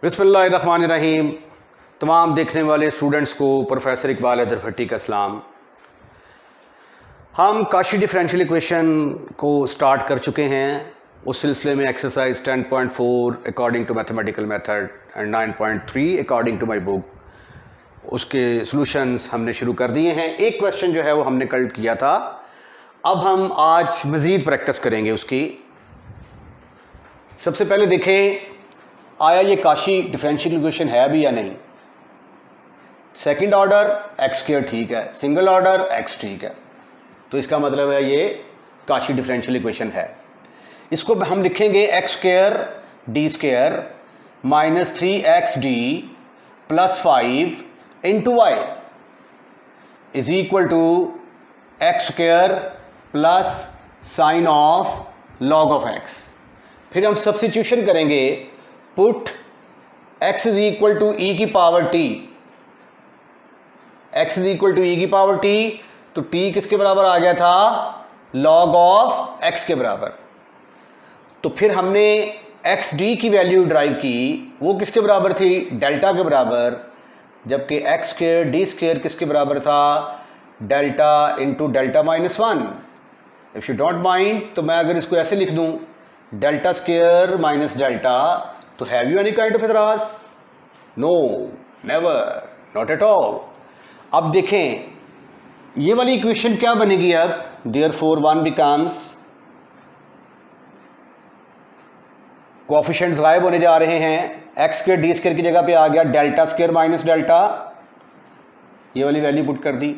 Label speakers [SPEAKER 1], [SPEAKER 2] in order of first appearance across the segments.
[SPEAKER 1] बिस्मिल्लाहिर्रहमानिर्रहीम। तमाम देखने वाले स्टूडेंट्स को प्रोफेसर इकबाल हैदर भट्टी का सलाम। हम काशी डिफरेंशियल इक्वेशन को स्टार्ट कर चुके हैं। उस सिलसिले में exercise 10.4 according to mathematical method and 9.3 according to my book उसके सॉल्यूशंस हमने शुरू कर दिए हैं। एक क्वेश्चन जो है वो हमने कल किया था, अब हम आज मज़ीद प्रैक्टिस करेंगे उसकी। सबसे पहले देखें आया ये काशी डिफरेंशियल इक्वेशन है भी या नहीं। सेकंड ऑर्डर एक्स स्क्वायर ठीक है, सिंगल ऑर्डर एक्स ठीक है, तो इसका मतलब है ये काशी डिफरेंशियल इक्वेशन है। इसको हम लिखेंगे x square D square minus 3xd plus 5 into Y is equal to x square plus sine of log of x. फिर हम सब्स्टिट्यूशन करेंगे, put x is equal to e की power t, x is equal to e की power t, तो t किसके बराबर आ गया था, log ऑफ x के बराबर। तो फिर हमने xd की वैल्यू ड्राइव की, वो किसके बराबर थी, डेल्टा के बराबर, जबकि x स्क्वायर डी स्क्वायर किसके बराबर था, delta into delta minus 1। If you don't mind तो मैं अगर इसको ऐसे लिख दूं, डेल्टा स्क्वायर माइनस डेल्टा, तो have you any kind of एतराज? No, never, not at all. अब देखें ये वाली इक्वेशन क्या बनेगी अब, देयरफॉर 1 बिकम्स, कोएफिशिएंट्स गायब होने जा रहे हैं, एक्स स्क्वायर डी स्क्वायर की जगह पे आ गया डेल्टा स्क्वायर माइनस डेल्टा, ये वाली वैल्यू पुट कर दी,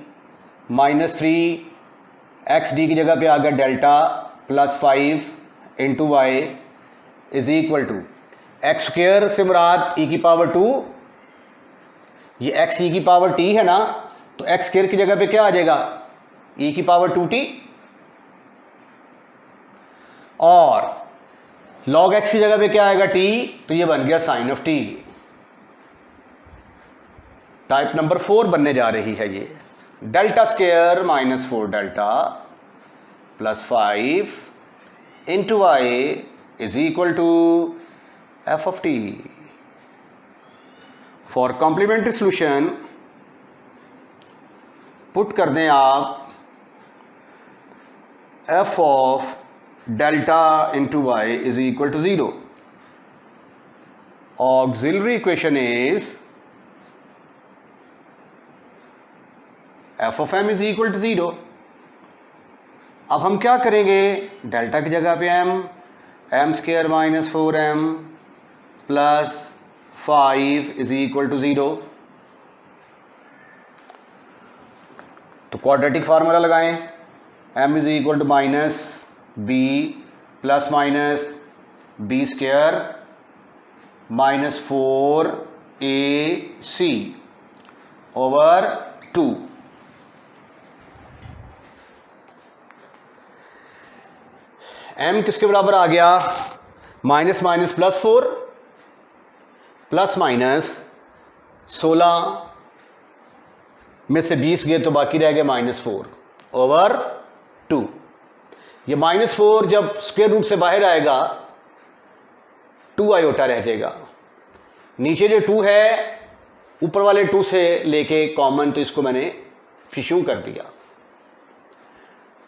[SPEAKER 1] माइनस 3xd की जगह पे आ गया delta plus 5 into Y is equal to x square से मुराद ई की पावर 2, ये एक्स ई की पावर t है ना, तो एक्स स्क्वायर की जगह पे क्या आ जाएगा, ई की पावर 2t, और log x की जगह पे क्या आएगा t, तो ये बन गया sine of t। Type number 4 बनने जा रही है ये, delta square minus 4 delta plus 5 into Y is equal to f of t। For complementary solution put कर दें आप f of delta into Y is equal to 0। Auxiliary equation is f of m is equal to 0। अब हम क्या करेंगे, delta की जगह पे m square minus 4m plus 5 is equal to 0। तो क्वाड्रेटिक फार्मूला लगाएं, m is equal to minus b plus minus b square minus 4ac over 2। m किसके बराबर आ गया, minus minus plus 4 plus minus 16 में से 20 गए तो बाकी रह गया माइनस 4 ओवर 2। ये माइनस 4 जब स्क्वायर रूट से बाहर आएगा 2 आयोटा रह जाएगा, नीचे जो 2 है ऊपर वाले 2 से लेके कॉमन, तो इसको मैंने फिशू कर दिया,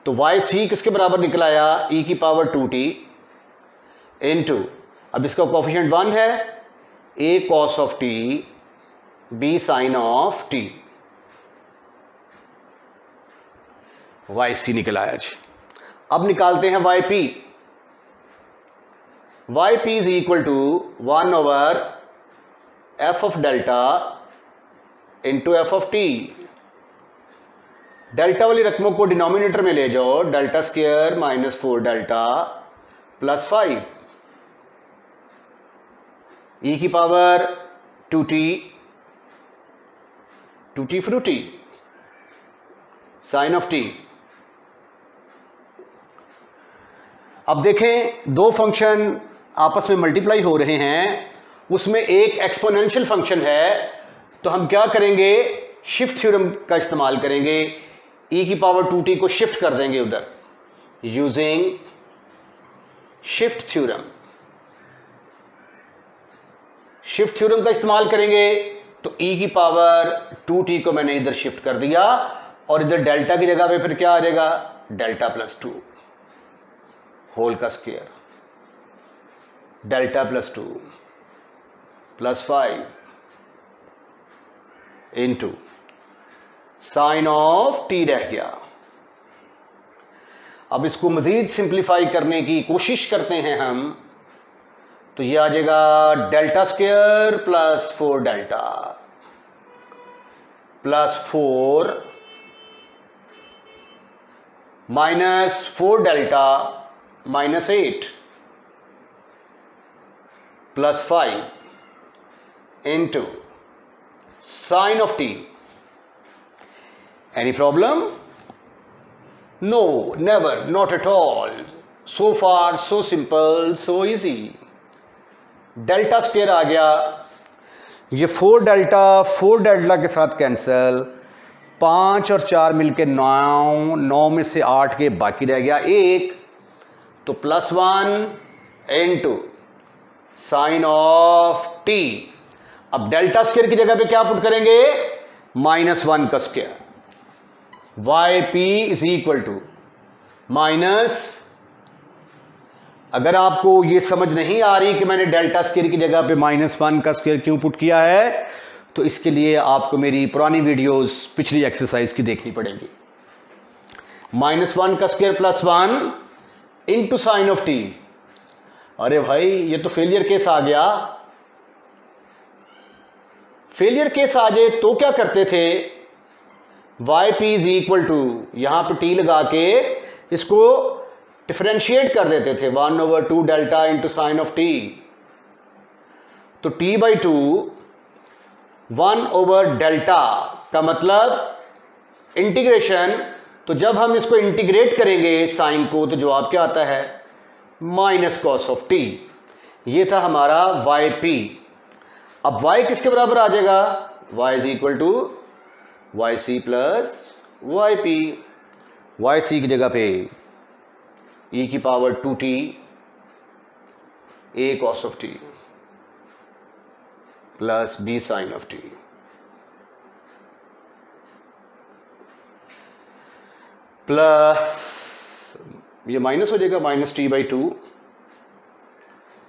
[SPEAKER 1] तो वाई सी किसके बराबर निकल आया, ई की पावर 2t इनटू, अब इसका कोएफिशिएंट 1 है, a cos of t b sin of t, yc निकल आया जी। अब निकालते हैं yp, yp is equal to 1 over f of delta into f of t। Delta वाली रकमों को डिनोमिनेटर में ले जाओ, delta square minus 4 delta plus 5 e की पावर 2t फ्रूटी साइन ऑफ t। अब देखें दो फंक्शन आपस में मल्टीप्लाई हो रहे हैं, उसमें एक एक्सपोनेंशियल फंक्शन है, तो हम क्या करेंगे, शिफ्ट थ्योरम का इस्तेमाल करेंगे, e की पावर 2t को शिफ्ट कर देंगे उधर using shift theorem. Shift theorem का इस्तेमाल करेंगे तो e की पावर 2t को मैंने इधर शिफ्ट कर दिया और इधर डेल्टा की जगह पे फिर क्या आ जाएगा, डेल्टा प्लस 2 होल का square, delta plus 2 plus 5 into sine of t रह गया। अब इसको मजीद सिंप्लीफाई करने की कोशिश करते हैं हम, तो ये आ जाएगा delta square plus 4 delta plus 4 minus 4 delta minus 8 plus 5 into sine of t। Any problem? No, never, not at all. So far, so simple, so easy. Delta square आ गया, ये 4 डेल्टा के साथ कैंसिल, 5 और 4 मिलके 9, 9 में से 8 के बाकी रह गया 1, तो plus 1 into sine of t। अब डेल्टा स्क्वायर की जगह पे क्या पुट करेंगे, -1 का स्क्वायर, yp is equal to minus, अगर आपको ये समझ नहीं आ रही कि मैंने डेल्टा स्क्वायर की जगह पे -1 का स्क्वायर क्यों पुट किया है, तो इसके लिए आपको मेरी पुरानी वीडियोस पिछली एक्सरसाइज की देखनी पड़ेगी। -1 का square plus 1 into sine of t। अरे भाई ये तो फेलियर केस आ गया। फेलियर केस आ जाए तो क्या करते थे, yp इज इक्वल टू, यहां पे t लगा के इसको डिफरेंशिएट कर देते थे, 1/2 delta into sine of t। तो t/2 1/डेल्टा का मतलब इंटीग्रेशन, तो जब हम इसको इंटीग्रेट करेंगे साइन को तो जवाब क्या आता है, माइनस कॉस ऑफ t। ये था हमारा yp। अब y किसके बराबर आ जाएगा, y is equal to yc plus yp। yc की जगह पे e की power 2t a cos of t plus b sine of t। Plus ये माइनस हो जाएगा, -t/2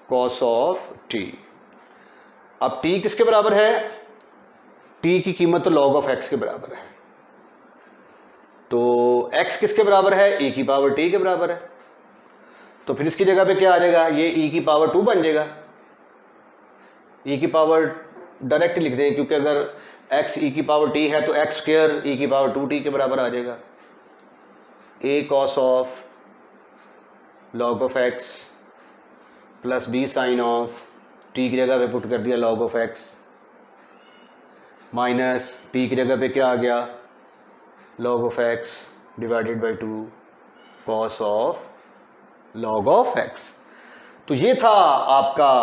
[SPEAKER 1] cos ऑफ t। अब t किसके बराबर है, t की कीमत तो log ऑफ x के बराबर है, तो x किसके बराबर है, e की पावर t के बराबर है, तो फिर इसकी जगह पे क्या आ जाएगा, ये e की पावर 2 बन जाएगा। e की पावर डायरेक्ट लिख दें, क्योंकि अगर x e की पावर t है तो x स्क्वायर e की पावर 2t के बराबर आ जाएगा। a cos of log of x plus b sine of t की जगह पे पुट कर दिया log of x, minus t की जगह पे क्या आ गया, log of x divided by 2 cos of log of x। तो ये था आपका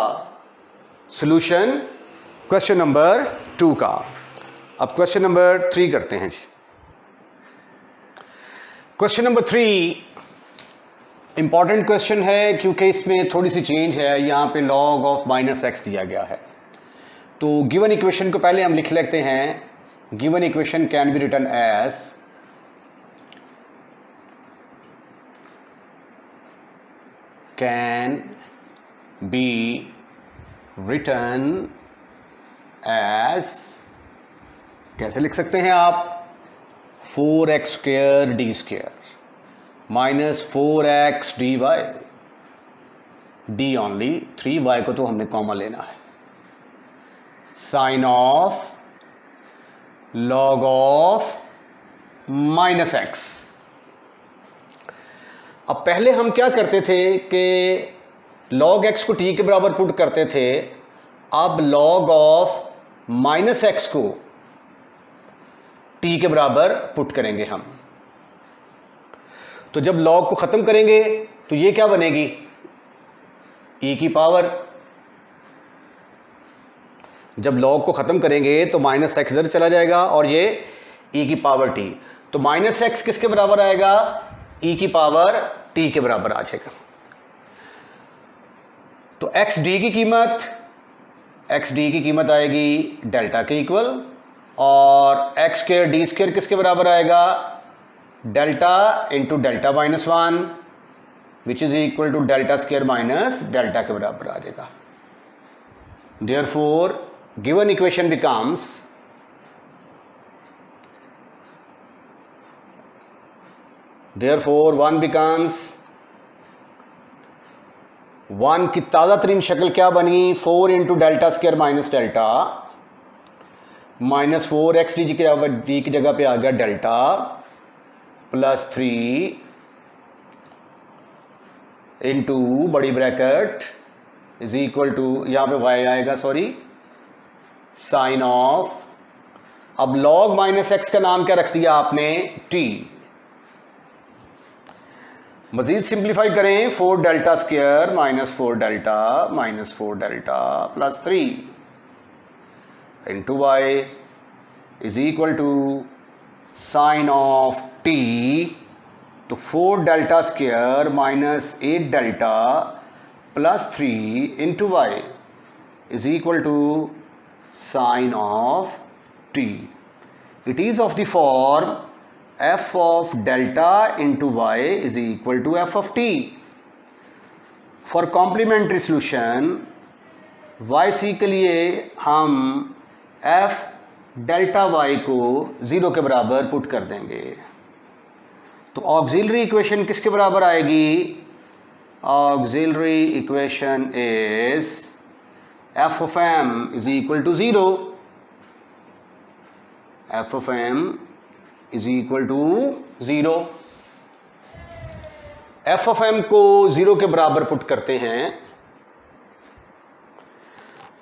[SPEAKER 1] सॉल्यूशन क्वेश्चन नंबर 2 का। अब क्वेश्चन नंबर 3 करते हैं जी। क्वेश्चन नंबर 3 इंपॉर्टेंट क्वेश्चन है, क्योंकि इसमें थोड़ी सी चेंज है, यहाँ पे log ऑफ -x दिया गया है। तो गिवन इक्वेशन को पहले हम लिख लेते हैं। Given equation can be written as can be written as, कैसे लिख सकते हैं आप, 4x² d² minus 4x dy, d only, 3y को तो हमने कॉमन लेना है, sine of log of -x। अब पहले हम क्या करते थे कि log x को t के बराबर पुट करते थे, अब log ऑफ -x को t के बराबर पुट करेंगे हम। तो जब log को खत्म करेंगे तो ये क्या बनेगी, e की पावर, जब log को खत्म करेंगे तो -x इधर चला जाएगा और ये e की पावर t, तो -x किसके बराबर आएगा, e की पावर t के बराबर आ जाएगा। तो x d की कीमत एक्स डी की कीमत आएगी डेल्टा के इक्वल, और एक्स स्क्र डी स्क्र किसके बराबर आएगा, delta into delta minus one which is equal to delta square minus delta के बराबर आ जाएगा। Therefore given equation becomes one becomes, one की ताज़ा तरीन शक्ल क्या बनी, 4 into delta square minus delta minus 4 X D की जगह पे आ गया डेल्टा प्लस 3 इंटू बड़ी ब्रैकेट इज इक्वल टू, यहां पे वाई आएगा, सॉरी, साइन ऑफ, अब लॉग माइनस एक्स का नाम क्या रख दिया आपने, टी। मजीद सिंप्लीफाई करें, 4 delta square minus 4 delta minus 4 delta plus 3 into Y is equal to sine of T, तो 4 delta square minus 8 delta plus 3 into Y is equal to sine of T. It is of the form f of delta into y is equal to f of t. For complementary solution yc के लिए हम f delta y को 0 के बराबर put कर देंगे, तो auxiliary equation किसके बराबर आएगी, auxiliary equation is f of m is equal to 0, f of m is equal to 0। F of M को 0 के बराबर पुट करते हैं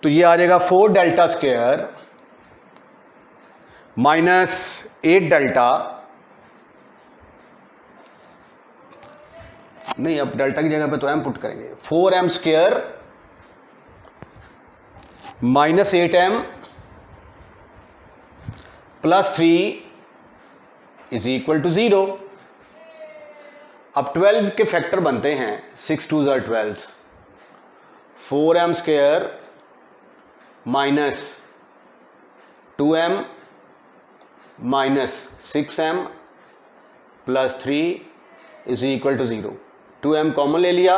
[SPEAKER 1] तो ये आ जाएगा 4 डेल्टा स्क्र माइनस 8 डेल्टा, नहीं अब डेल्टा की जगह पे तो एम पुट करेंगे, 4m square minus 8m plus 3 is equal to 0। अब 12 के फैक्टर बनते हैं, 6 2 ज़र 12, 4m square minus 2m minus 6m plus 3 is equal to 0। 2m common ले लिया,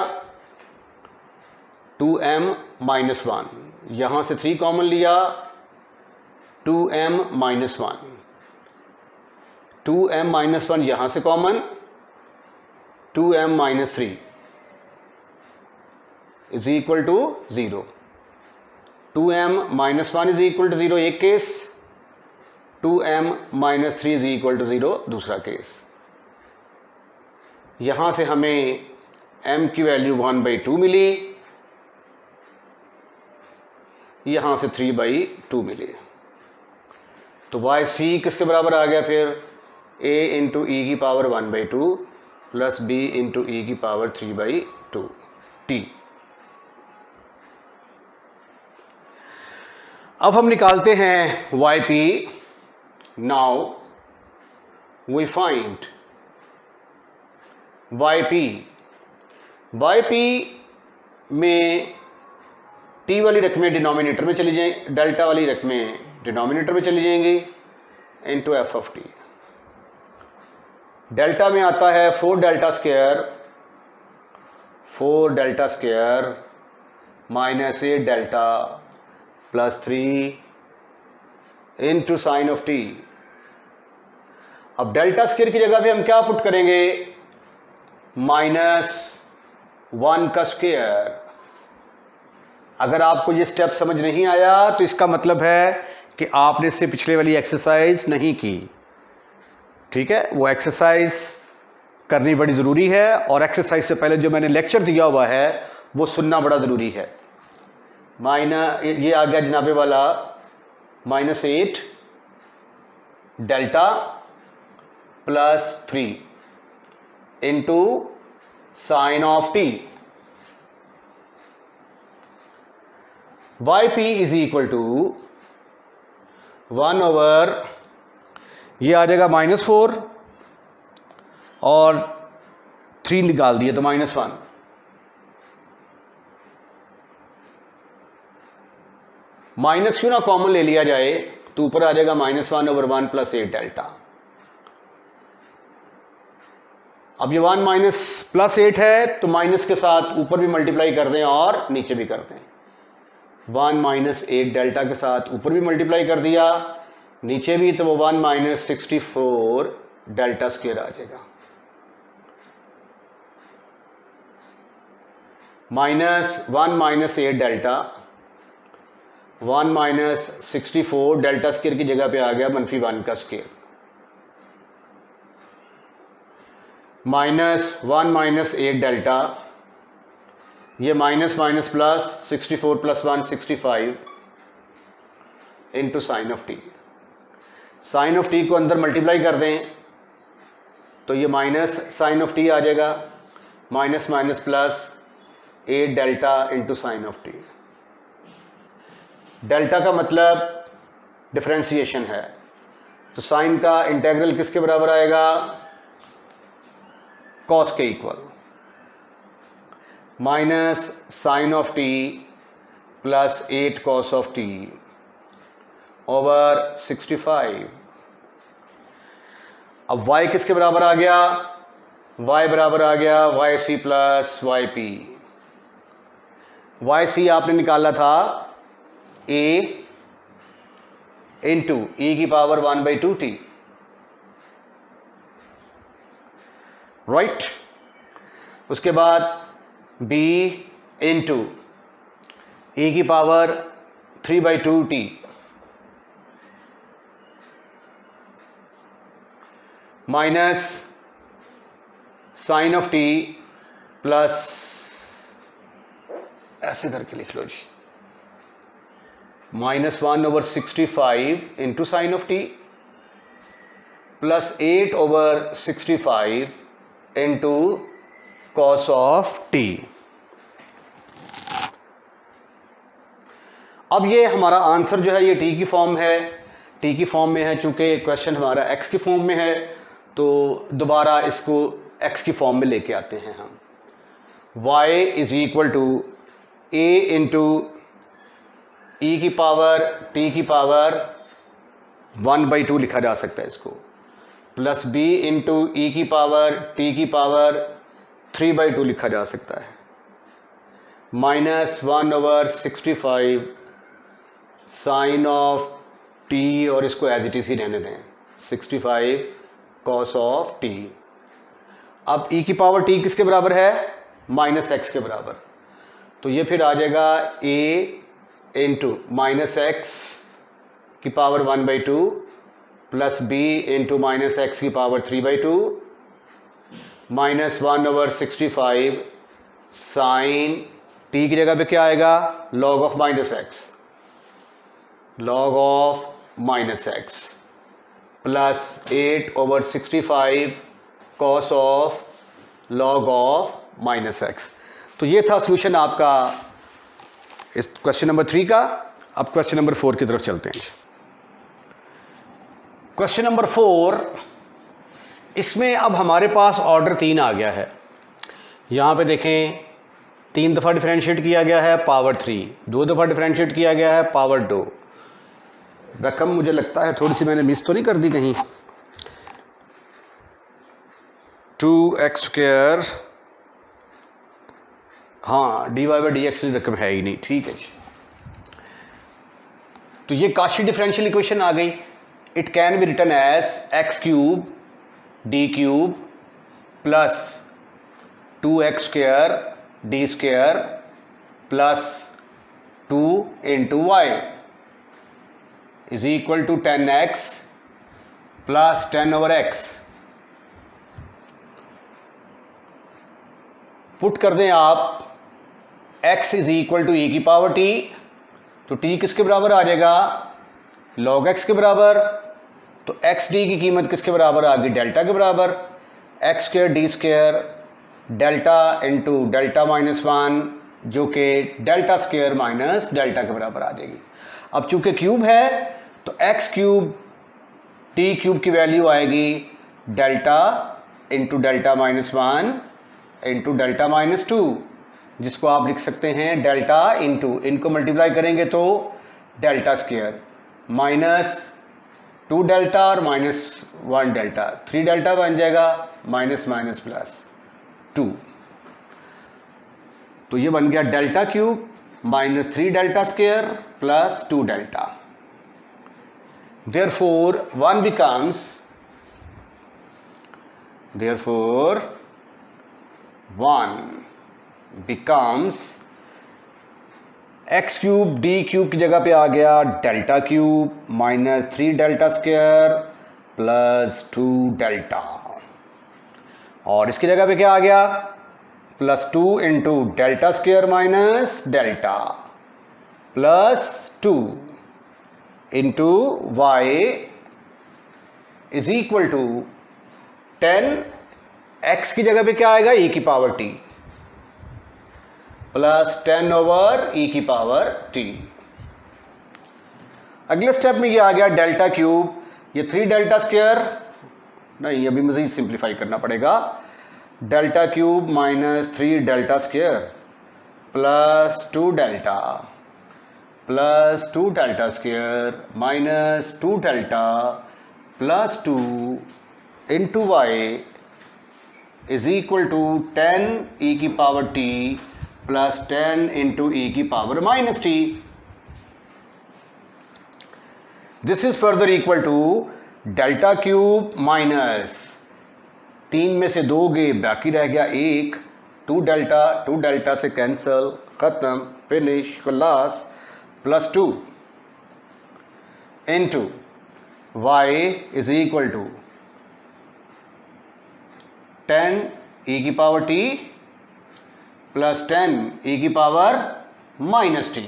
[SPEAKER 1] 2m माइनस 1, यहां से 3 कॉमन लिया, 2m माइनस 1, 2m माइनस 1 यहां से common, 2m minus 3 is equal to 0। 2m minus 1 is equal to 0 एक case, 2m minus 3 is equal to 0 दूसरा case. यहां से हमें m की वैल्यू 1/2 मिली, यहां से 3/2 मिली, तो yc किसके बराबर आ गया फिर, a इंटू ई की पावर 1/2 प्लस b इंटू ई की पावर 3/2 t। अब हम निकालते हैं yp। Now we find yp में t वाली रकमें डिनोमिनेटर में चली जाएंगी, डेल्टा वाली रकमें डिनोमिनेटर में चली जाएंगी, into F of T. Delta में आता है 4 delta square minus 8 delta plus 3 into sine of T. अब डेल्टा स्क्र की जगह पे हम क्या पुट करेंगे, -1 का स्क्वायर। अगर आपको ये स्टेप समझ नहीं आया तो इसका मतलब है कि आपने इससे पिछले वाली एक्सरसाइज नहीं की, ठीक है, वो एक्सरसाइज करनी बड़ी ज़रूरी है, और एक्सरसाइज से पहले जो मैंने लेक्चर दिया हुआ है वो सुनना बड़ा ज़रूरी है। ये आ गया जनाबे वाला -8 delta plus 3 into sine of T. yp is equal to 1 over, ये आ जाएगा -4 और 3 निकाल दिए तो -1, माइनस क्यों ना कॉमन ले लिया जाए, तो ऊपर आ जाएगा -1/1 + 8 डेल्टा। अब ये 1 माइनस प्लस 8 है तो माइनस के साथ ऊपर भी मल्टीप्लाई कर दें और नीचे भी कर दें। 1 - 8 डेल्टा के साथ ऊपर भी मल्टीप्लाई कर दिया, नीचे भी, तो वो 1 - 64 डेल्टा स्क्वायर आ जाएगा। -1 - 8 डेल्टा, 1 - 64 डेल्टा स्क्वायर की जगह पे आ गया -1 का स्क्वायर। -1 - 8 डेल्टा, ये minus minus plus 64 + 1 65 into sine of T. Sine of T को अंदर मल्टीप्लाई कर दें तो ये माइनस साइन ऑफ टी आ जाएगा, minus minus plus 8 delta into sine of T. Delta का मतलब डिफरेंशिएशन है, तो साइन का इंटेग्रल किसके बराबर आएगा, कॉस के equal, minus sine of T plus 8 cos of T over 65। अब y किसके बराबर आ गया, y बराबर आ गया yc प्लस yp। yc आपने निकाला था a into e⁻² 1/2t, right. उसके बाद b into e⁻³ minus sine of T plus, ऐसे करके लिख लो जी, -1/65 into sine of T plus 8/65 into cos of T. अब ये हमारा आंसर जो है ये टी की फॉर्म है, टी की फॉर्म में है, चूंकि क्वेश्चन हमारा एक्स की फॉर्म में है तो दोबारा इसको एक्स की फॉर्म में लेके आते हैं हम। y = a इंटू e⁻t⁻1/2 लिखा जा सकता है इसको, प्लस b इंटू e⁻t⁻3/2 लिखा जा सकता है, -1/65 साइन ऑफ टी, और इसको एज इट इज ही रहने दें, 65 कॉस ऑफ टी। अब e⁻t किसके बराबर है, -x के बराबर, तो ये फिर आ जाएगा a into -x⁻1/2 plus b into -x⁻3/2 -1/65 sine t की जगह पे क्या आएगा, log of -x, log of -x plus 8/65 cos of log of -x। तो ये था सॉल्यूशन आपका इस क्वेश्चन नंबर 3 का। अब क्वेश्चन नंबर 4 की तरफ चलते हैं। क्वेश्चन नंबर 4, इसमें अब हमारे पास ऑर्डर 3 आ गया है। यहाँ पे देखें 3 दफ़ा डिफरेंशिएट किया गया है पावर 3, 2 दफ़ा डिफरेंशिएट किया गया है पावर 2। रकम मुझे लगता है थोड़ी सी मैंने मिस तो नहीं कर दी कहीं, 2x², हाँ dy/dx की रकम है ही नहीं, ठीक है जी। तो ये काशी डिफरेंशियल इक्वेशन आ गई। It can be written as x³ d³ plus 2x² d² plus 2 into y is equal to 10x plus 10/x। Put कर दें आप x is equal to e⁻t, तो t किसके बराबर आ जाएगा, log x के बराबर, तो xd की कीमत किसके बराबर आ गई, डेल्टा के बराबर, x² d² delta into delta -1 जो कि डेल्टा स्क्वायर माइनस डेल्टा के बराबर आ जाएगी। अब चूंकि क्यूब है तो x³ t³ की वैल्यू आएगी delta into delta -1 into delta -2, जिसको आप लिख सकते हैं डेल्टा इंटू, इनको मल्टीप्लाई करेंगे तो डेल्टा स्क्वायर माइनस 2 डेल्टा और माइनस 1 डेल्टा, 3 डेल्टा बन जाएगा, माइनस माइनस प्लस 2। तो ये बन गया delta cube minus 3 delta square plus 2 delta. Therefore 1 becomes, therefore 1 becomes x cube D cube की जगह पे आ गया delta cube minus 3 delta square plus 2 delta, और इसकी जगह पे क्या आ गया plus 2 into delta square minus delta plus 2 into Y is equal to 10, x की जगह पे क्या आएगा e की power t plus 10 over e की पावर t। अगले स्टेप में ये आ गया डेल्टा क्यूब, ये 3 डेल्टा स्क्वायर नहीं, अभी मजीद सिंप्लीफाई करना पड़ेगा, delta cube minus 3 delta square plus 2 delta plus 2 delta square minus 2 delta plus 2 into Y is equal to 10 e की power t plus 10 into e की power minus t। This is further equal to delta cube minus 3 में से 2 गए, बाकी रह गया 1, 2 delta से cancel, खत्म, फिनिश, खलास, plus 2 into Y is equal to 10 e की पावर t प्लस 10 e की power minus t।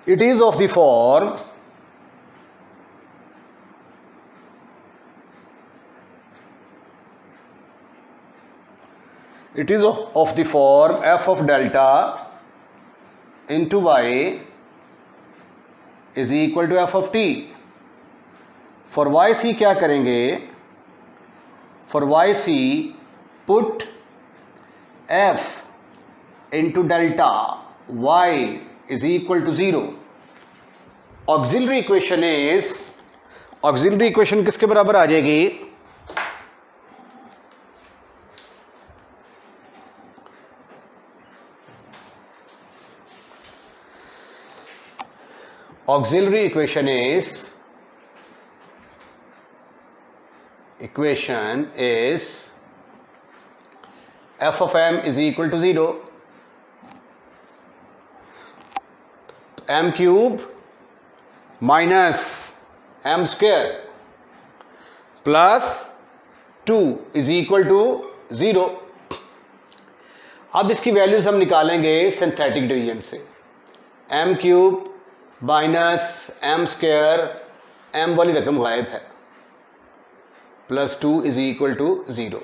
[SPEAKER 1] It is of the form f of delta into y is equal to f of t। For yc क्या करेंगे, for yc put f into delta y is equal to 0। Auxiliary equation किसके बराबर आ जाएगी, auxiliary equation is f of m is equal to 0, m cube minus m square plus 2 is equal to 0। अब इसकी values हम निकालेंगे synthetic division से, m cube minus m square, m वाली रकम गायब है, प्लस 2 इज इक्वल टू 0,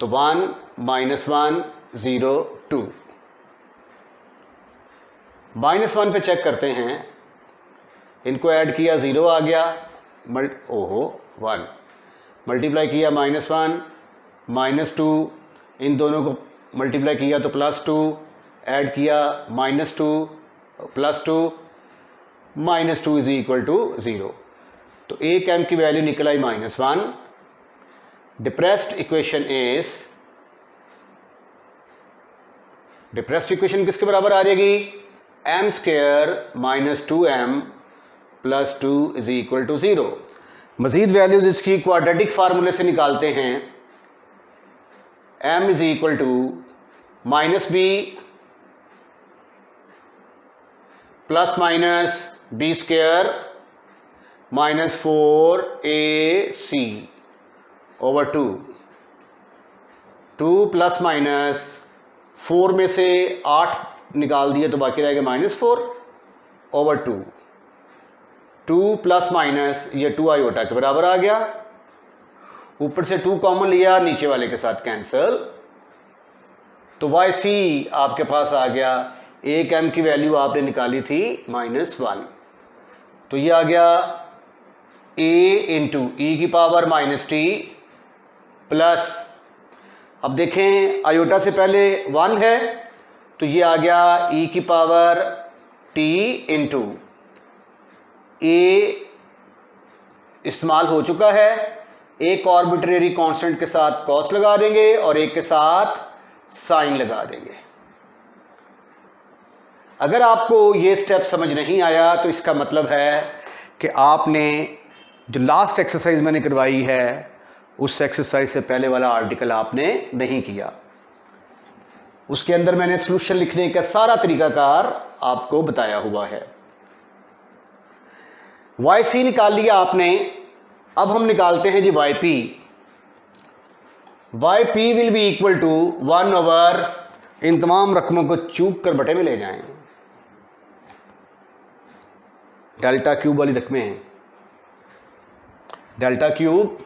[SPEAKER 1] तो 1 माइनस 1 0 2, माइनस 1 पे चेक करते हैं, इनको ऐड किया 0 आ गया, 1 मल्टीप्लाई किया माइनस 1 माइनस 2, इन दोनों को मल्टीप्लाई किया तो प्लस 2, ऐड किया minus 2 plus 2, minus 2 is equal to 0, तो एक m की वैल्यू निकल आई -1। डिप्रेस्ड इक्वेशन किसके बराबर आ जाएगी, m square minus 2m plus 2 is equal to 0। मजीद वैल्यूज इसकी क्वाड्रेटिक फार्मूले से निकालते हैं, m is equal to minus b plus minus b square minus 4ac over 2, 2 plus minus 4 में से 8 निकाल दिए तो बाकी रहेगा -4 ओवर 2, 2 प्लस माइनस ये 2 आयोटा के बराबर आ गया, ऊपर से 2 कॉमन लिया, नीचे वाले के साथ कैंसल, तो yc आपके पास आ गया, एक m की वैल्यू आपने निकाली थी -1, तो ये आ गया a इंटू ई की पावर -t प्लस अब देखें आयोटा से पहले 1 है तो ये आ गया e की पावर t इंटू ए इस्तेमाल हो चुका है, एक आर्बिट्रेरी कांस्टेंट के साथ कॉस लगा देंगे और एक के साथ साइन लगा देंगे। अगर आपको ये स्टेप समझ नहीं आया तो इसका मतलब है कि आपने जो लास्ट एक्सरसाइज मैंने करवाई है उस एक्सरसाइज से पहले वाला आर्टिकल आपने नहीं किया। उसके अंदर मैंने सॉल्यूशन लिखने का सारा तरीकाकार आपको बताया हुआ है। YC निकाल लिया आपने, अब हम निकालते हैं जी YP। YP will be equal to 1 over, इन तमाम रकमों को चूक कर बटे में ले जाएं, डेल्टा क्यूब वाली रकमें हैं, delta cube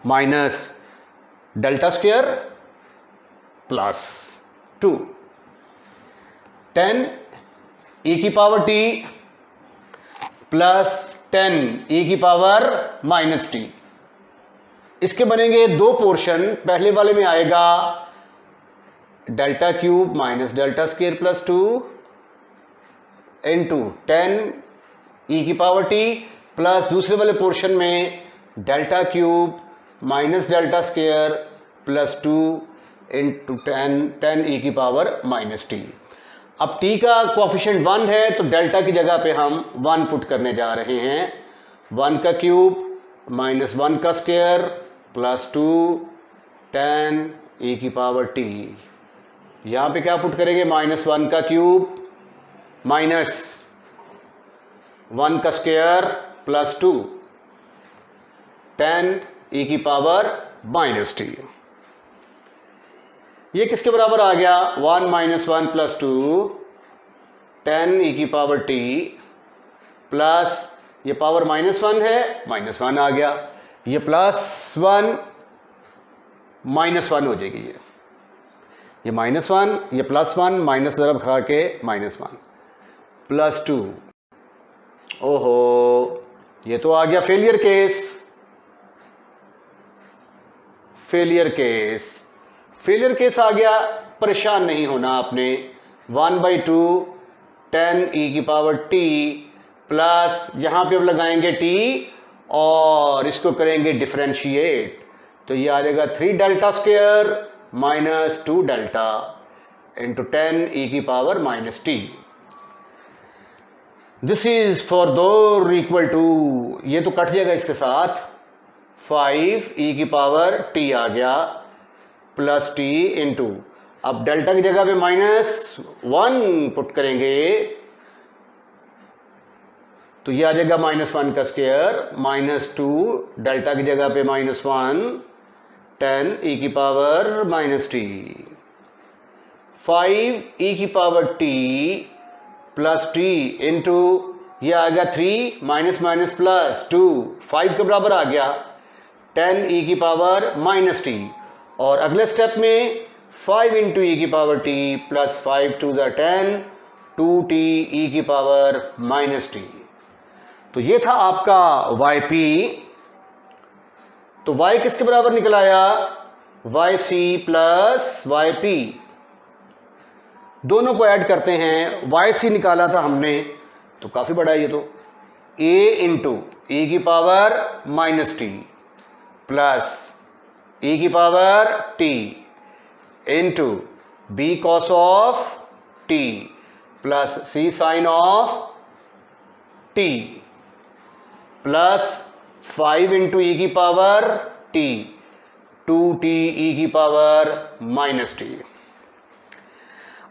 [SPEAKER 1] minus delta square plus 2 10 e की पावर t प्लस 10 e की पावर माइनस टी। इसके बनेंगे दो पोर्शन, पहले वाले में आएगा delta cube minus delta square plus 2 into 10 e की पावर t, प्लस दूसरे वाले पोर्शन में delta cube minus delta square plus 2 into 10 e की पावर माइनस टी। अब t का कोएफिशिएंट 1 है तो डेल्टा की जगह पे हम 1 पुट करने जा रहे हैं। 1 का क्यूब माइनस 1 का स्क्वायर प्लस 2 10 e की पावर t। यहां पे क्या पुट करेंगे, माइनस 1 का क्यूब माइनस 1 का स्क्वायर प्लस 2 10 e की पावर माइनस t। ये किसके बराबर आ गया, 1 माइनस 1 प्लस 2 10 e की पावर t प्लस ये पावर माइनस 1 है, माइनस 1 आ गया, ये प्लस 1 माइनस 1 हो जाएगी, ये माइनस 1, ये प्लस 1, माइनस ज़रब खा के माइनस 1 प्लस 2। ओहो, ये तो आ गया failure case. Failure case, failure case आ गया, परेशान नहीं होना आपने। 1/2 10 e की पावर t प्लस यहां पे अब लगाएंगे t और इसको करेंगे डिफरेंशिएट, तो ये आ जाएगा 3 delta square minus 2 delta into 10 e की power minus t। This is for दो इक्वल टू, ये तो कट जाएगा इसके साथ, 5 e की पावर t आ गया प्लस t इंटू, अब डेल्टा की जगह पे माइनस 1 पुट करेंगे तो ये आ जाएगा माइनस 1 का स्क्वायर माइनस 2 डेल्टा की जगह पे माइनस 1 10 e की पावर माइनस t 5 e की power t plus t into ये आ गया 3 माइनस माइनस प्लस 2 5 के बराबर आ गया 10 e की पावर माइनस t, और अगले स्टेप में 5 इंटू ई की power t plus 5 2 10 2t e की पावर माइनस t। तो ये था आपका yp। तो y किसके बराबर निकल आया, yc प्लस yp। दोनों को ऐड करते हैं, yc निकाला था हमने तो काफी बड़ा है ये तो, a इंटू ई की power minus t plus e की power t into b cos of t plus c sine of t plus 5 into ई की पावर t 2t e की पावर माइनस t।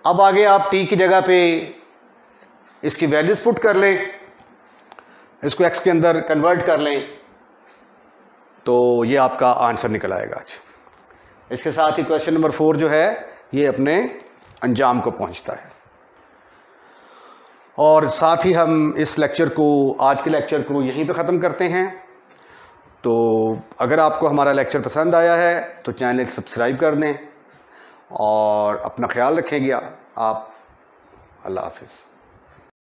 [SPEAKER 1] अब आगे आप t की जगह पे इसकी वैल्यूज पुट कर लें, इसको x के अंदर कन्वर्ट कर लें तो ये आपका आंसर निकल आएगा आज। इसके साथ ही क्वेश्चन नंबर 4 जो है ये अपने अंजाम को पहुंचता है। और साथ ही हम इस लेक्चर को, आज के लेक्चर को यहीं पे ख़त्म करते हैं। तो अगर आपको हमारा लेक्चर पसंद आया है तो चैनल को सब्सक्राइब कर दें और अपना ख्याल रखेंगे आप। अल्लाह हाफिज़।